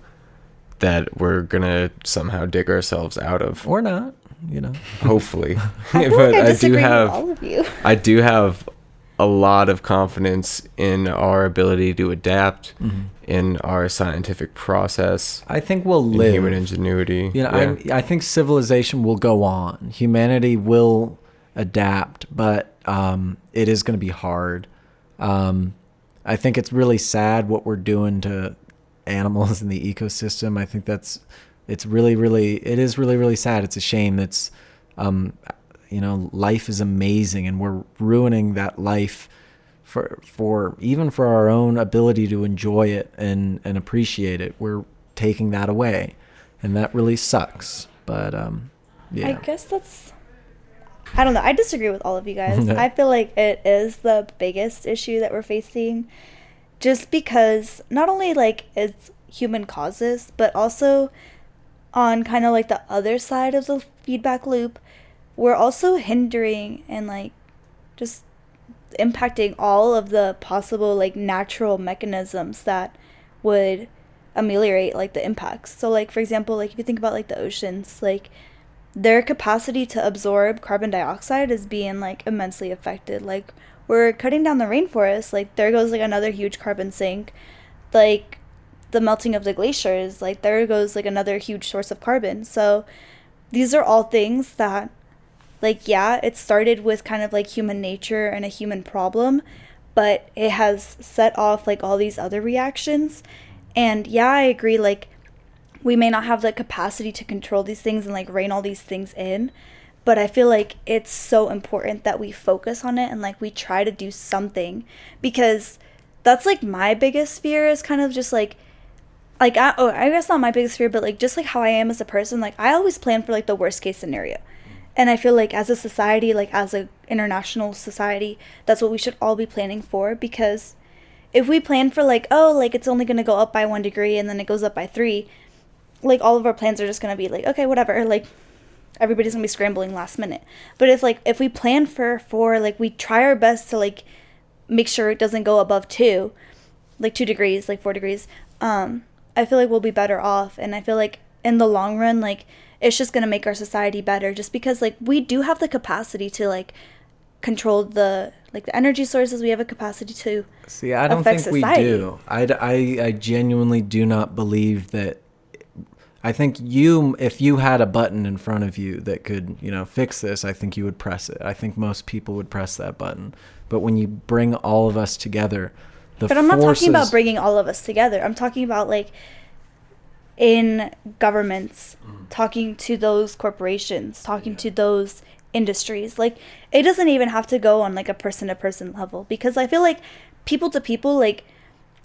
that we're going to somehow dig ourselves out of. Or not. Hopefully. I feel like I disagree with all of you. I do have a lot of confidence in our ability to adapt, in our scientific process. I think we'll live. Human ingenuity. I think civilization will go on. Humanity will adapt, but it is going to be hard. I think it's really sad what we're doing to animals in the ecosystem. I think it's really, really, it is really, really sad. It's a shame. It's, life is amazing, and we're ruining that life for even for our own ability to enjoy it and appreciate it. We're taking that away, and that really sucks. But, I guess I don't know. I disagree with all of you guys. I feel like it is the biggest issue that we're facing, just because not only like it's human causes, but also on kind of like the other side of the feedback loop, we're also hindering and like just impacting all of the possible like natural mechanisms that would ameliorate like the impacts. So like, for example, like if you think about like the oceans, like their capacity to absorb carbon dioxide is being like immensely affected. Like, we're cutting down the rainforest, like there goes like another huge carbon sink. Like the melting of the glaciers, like there goes like another huge source of carbon. So these are all things that, like, yeah, it started with kind of like human nature and a human problem, but it has set off like all these other reactions. And yeah, I agree, like we may not have the capacity to control these things and like rein all these things in, but I feel like it's so important that we focus on it and like we try to do something, because that's like my biggest fear is kind of just like I guess not my biggest fear, but like just like how I am as a person, like I always plan for like the worst case scenario. And I feel like as a society, like as a international society, that's what we should all be planning for, because if we plan for like, oh, like it's only going to go up by 1 degree and then it goes up by 3, like all of our plans are just going to be like, okay, whatever, like everybody's going to be scrambling last minute. But if we plan for like we try our best to like make sure it doesn't go above 2, like 2 degrees, like 4 degrees, I feel like we'll be better off. And I feel like in the long run, like it's just going to make our society better, just because like we do have the capacity to like control the energy sources. We have a capacity to see. I don't think society. We do. I genuinely do not believe that. I think if you had a button in front of you that could, fix this, I think you would press it. I think most people would press that button. But when you bring all of us together, but I'm not talking about bringing all of us together. I'm talking about like in governments, talking to those corporations, talking to those industries. Like it doesn't even have to go on like a person to person level, because I feel like people to people, like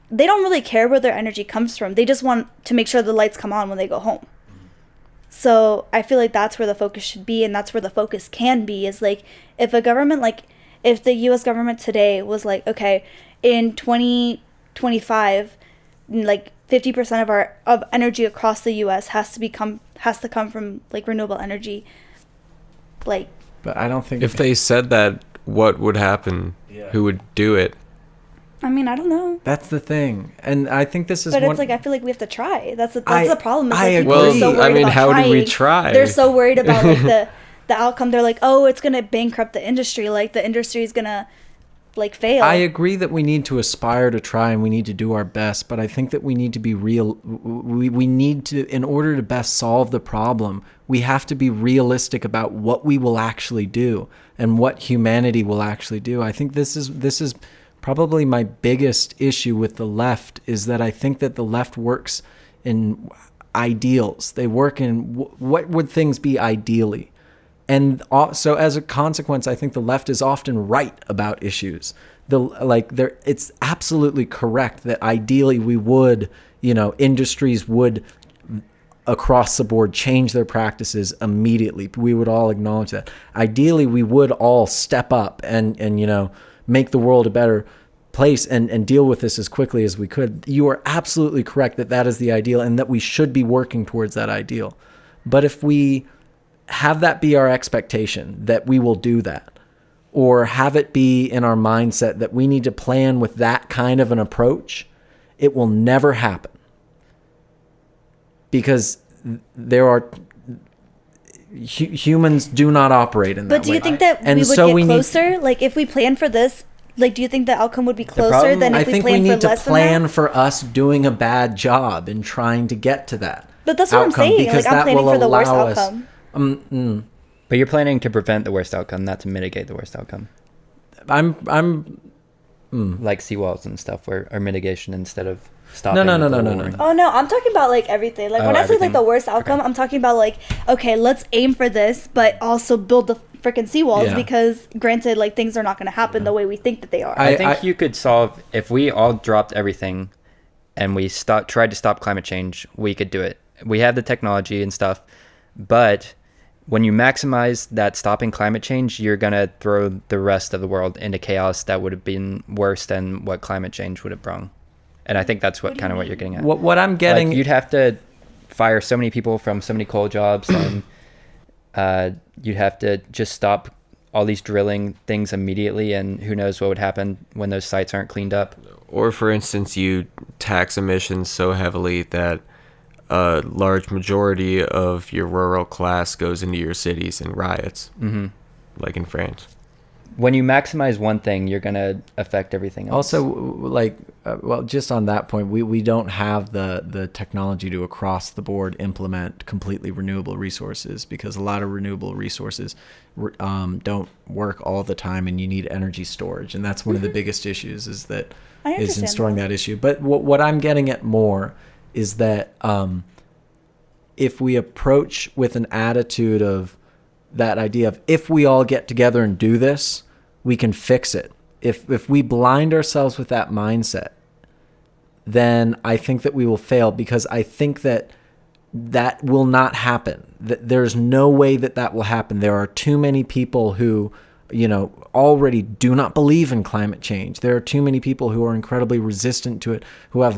they don't really care where their energy comes from. They just want to make sure the lights come on when they go home. So I feel like that's where the focus should be, and that's where the focus can be, is like if a government, like if the US government today was like, okay, in 2025, like 50% of energy across the US has to come from like renewable energy. Like, but I don't think if they said that, what would happen? Yeah. Who would do it? I mean, I don't know. That's the thing, and I think this is. But it's like I feel like we have to try. That's the problem. Is I like, agree. People are so worried I mean, about how trying. do we try? They're so worried about like the outcome. They're like, oh, it's gonna bankrupt the industry. Like the industry is gonna like fail. I agree that we need to aspire to try and we need to do our best, but I think that we need to be real. We need to, in order to best solve the problem, we have to be realistic about what we will actually do and what humanity will actually do. I think this is probably my biggest issue with the left, is that I think that the left works in ideals. They work in what would things be ideally. And so as a consequence, I think the left is often right about issues. It's absolutely correct that ideally we would, industries would across the board change their practices immediately. We would all acknowledge that. Ideally, we would all step up and make the world a better place and deal with this as quickly as we could. You are absolutely correct that is the ideal and that we should be working towards that ideal. But if we have that be our expectation that we will do that, or have it be in our mindset that we need to plan with that kind of an approach, it will never happen. Because humans do not operate in that way. But do you think that we would get closer? Like if we plan for this, like do you think the outcome would be closer than if we plan for less than that? I think we need to plan for us doing a bad job and trying to get to that. But that's what I'm saying. Like I'm planning for the worst outcome. But you're planning to prevent the worst outcome, not to mitigate the worst outcome. Like seawalls and stuff, or mitigation instead of stopping. No. Oh no, I'm talking about like everything. Like when I say like the worst outcome, I'm talking about like, okay, let's aim for this, but also build the freaking seawalls, because granted, like things are not going to happen the way we think that they are. I think you could solve, if we all dropped everything and we tried to stop climate change, we could do it. We have the technology and stuff, but when you maximize that stopping climate change, you're going to throw the rest of the world into chaos that would have been worse than what climate change would have brought. And I think that's what you're getting at. What I'm getting... Like, you'd have to fire so many people from so many coal jobs, and you'd have to just stop all these drilling things immediately, and who knows what would happen when those sites aren't cleaned up. Or, for instance, you tax emissions so heavily that a large majority of your rural class goes into your cities in riots, like in France. When you maximize one thing, you're going to affect everything else. Also, just on that point, we don't have the technology to across the board implement completely renewable resources, because a lot of renewable resources don't work all the time, and you need energy storage. And that's one of the biggest issues is in storing that issue. But what I'm getting at more is that if we approach with an attitude of that idea of, if we all get together and do this, we can fix it. If we blind ourselves with that mindset, then I think that we will fail, because I think that will not happen. There's no way that will happen. There are too many people who, already do not believe in climate change. There are too many people who are incredibly resistant to it, who have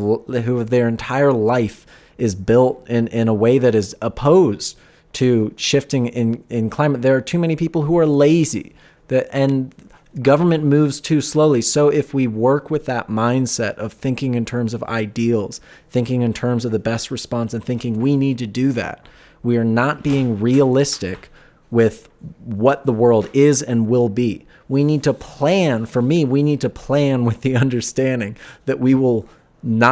their entire life is built in a way that is opposed to shifting in climate. There are too many people who are lazy, and government moves too slowly. So if we work with that mindset of thinking in terms of ideals, thinking in terms of the best response, and thinking we need to do that, we are not being realistic with what the world is and will be. We need to plan. For me, we need to plan with the understanding that we will do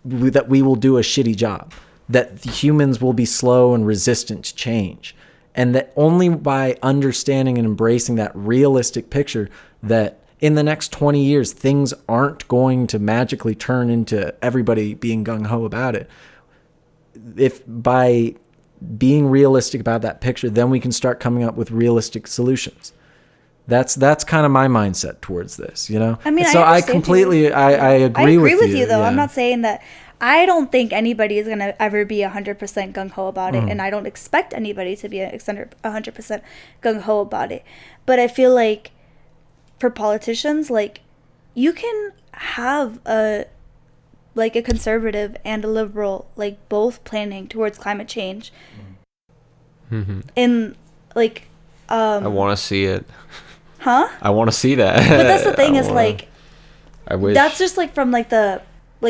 a shitty job, that humans will be slow and resistant to change. And that only by understanding and embracing that realistic picture, that in the next 20 years, things aren't going to magically turn into everybody being gung-ho about it. If by being realistic about that picture, then we can start coming up with realistic solutions. That's kind of my mindset towards this, I mean, so I completely, I agree with you though. Yeah. I'm not saying that. I don't think anybody is going to ever be 100% gung-ho about it, and I don't expect anybody to be 100% gung-ho about it. But I feel like for politicians, like, you can have a conservative and a liberal, like, both planning towards climate change. And, like, I want to see it. Huh? I want to see that. But that's the thing I wish. That's just, like, from, like, the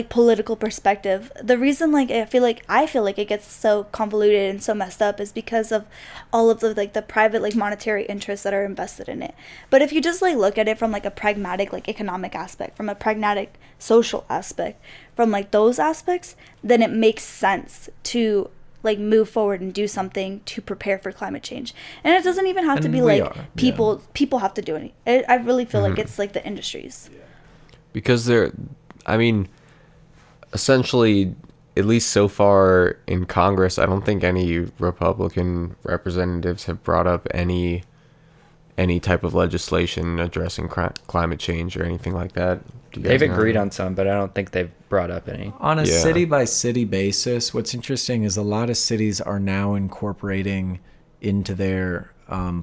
political perspective. The reason, like, I feel like it gets so convoluted and so messed up is because of all of the, like, the private, like, monetary interests that are invested in it. But if you just, like, look at it from, like, a pragmatic, like, economic aspect, from a pragmatic social aspect, from, like, those aspects, then it makes sense to, like, move forward and do something to prepare for climate change. And it doesn't even have to be like people have to do it. I really feel like it's like the industries. Because essentially, at least so far in Congress, I don't think any Republican representatives have brought up any type of legislation addressing climate change or anything like that. They've agreed on some, but I don't think they've brought up any. On a city-by-city basis, what's interesting is a lot of cities are now incorporating into their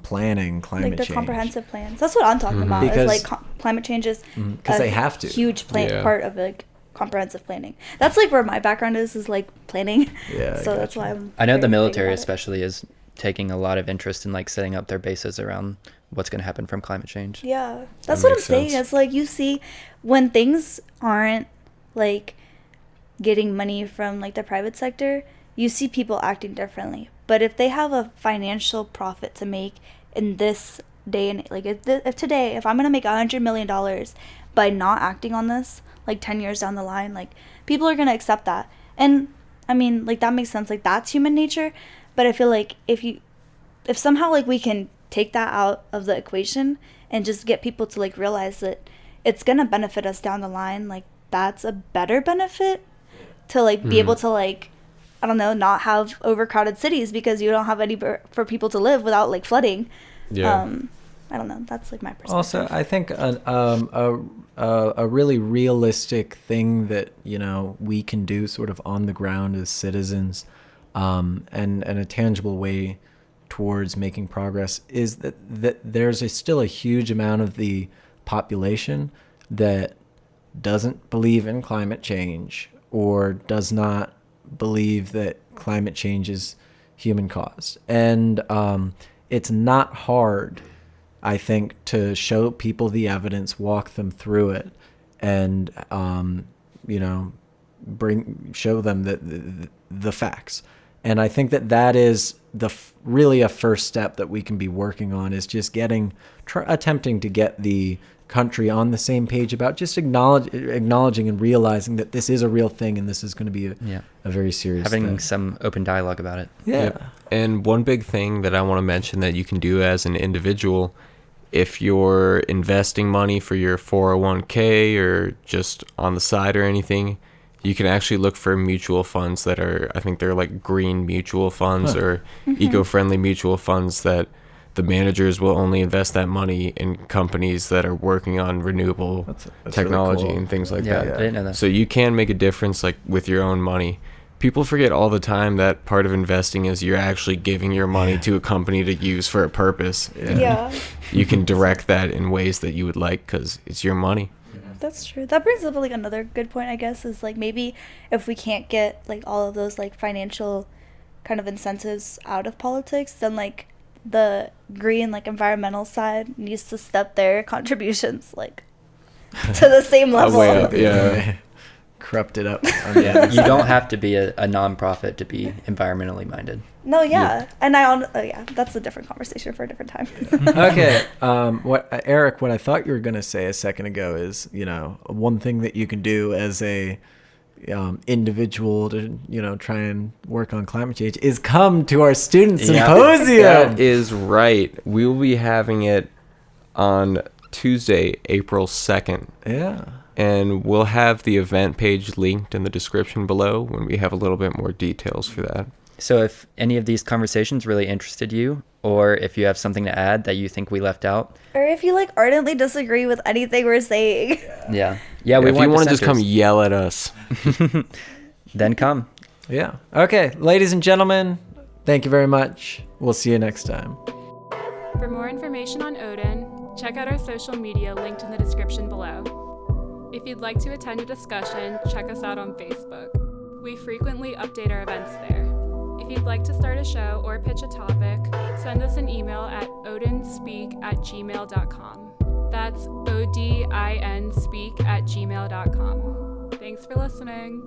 planning climate change. Like the comprehensive plans. That's what I'm talking about. Because, is like climate change is because they have to. Huge part of like comprehensive planning. That's like where my background is like planning. Yeah. So that's why I know the military especially is taking a lot of interest in like setting up their bases around what's going to happen from climate change. Yeah. That's what I'm saying. It's like you see when things aren't like getting money from like the private sector, you see people acting differently. But if they have a financial profit to make in this day and like if today, if I'm going to make $100 million by not acting on this, like 10 years down the line, like people are going to accept that. And I mean, like that makes sense. Like that's human nature. But I feel like if somehow like we can take that out of the equation and just get people to like realize that it's going to benefit us down the line, like that's a better benefit to like be able to like, I don't know, not have overcrowded cities because you don't have anywhere for people to live without like flooding. Yeah. I don't know. That's like my perspective. Also, I think a really realistic thing that, you know, we can do sort of on the ground as citizens, and a tangible way towards making progress is that there's still a huge amount of the population that doesn't believe in climate change or does not believe that climate change is human caused. And it's not hard, I think, to show people the evidence, walk them through it, and you know, show them the facts. And I think that is really a first step that we can be working on, is just attempting to get the country on the same page about just acknowledging and realizing that this is a real thing and this is going to be a very serious having thing. some open dialogue about it. Yeah. Yep. And one big thing that I want to mention that you can do as an individual, if you're investing money for your 401k or just on the side or anything, you can actually look for mutual funds that are, I think they're like green mutual funds or eco-friendly mutual funds that the managers will only invest that money in companies that are working on renewable That's technology really cool. and things like Yeah, I that. didn't know that. So you can make a difference like with your own money. People forget all the time that part of investing is you're actually giving your money to a company to use for a purpose. And Yeah. you can direct that in ways that you would like because it's your money. That's true. That brings up like another good point, I guess, is like maybe if we can't get like all of those like financial kind of incentives out of politics, then like the green like environmental side needs to step their contributions like to the same level. Way up, yeah. Corrupt it up. Yeah, you don't have to be a nonprofit to be environmentally minded. No, yeah. And yeah, that's a different conversation for a different time. Okay. Eric, what I thought you were going to say a second ago is, one thing that you can do as a individual to, try and work on climate change is come to our student symposium. That is right. We will be having it on Tuesday, April 2nd. Yeah. And we'll have the event page linked in the description below when we have a little bit more details for that. So if any of these conversations really interested you, or if you have something to add that you think we left out, Or if you like ardently disagree with anything we're saying. yeah, If you want to just dissenters. come yell at us. Then come. Yeah. Okay. Ladies and gentlemen, thank you very much. We'll see you next time. For more information on ODIN, check out our social media linked in the description below. If you'd like to attend a discussion, check us out on Facebook. We frequently update our events there. If you'd like to start a show or pitch a topic, send us an email at odinspeak@gmail.com. That's ODIN speak@gmail.com. Thanks for listening.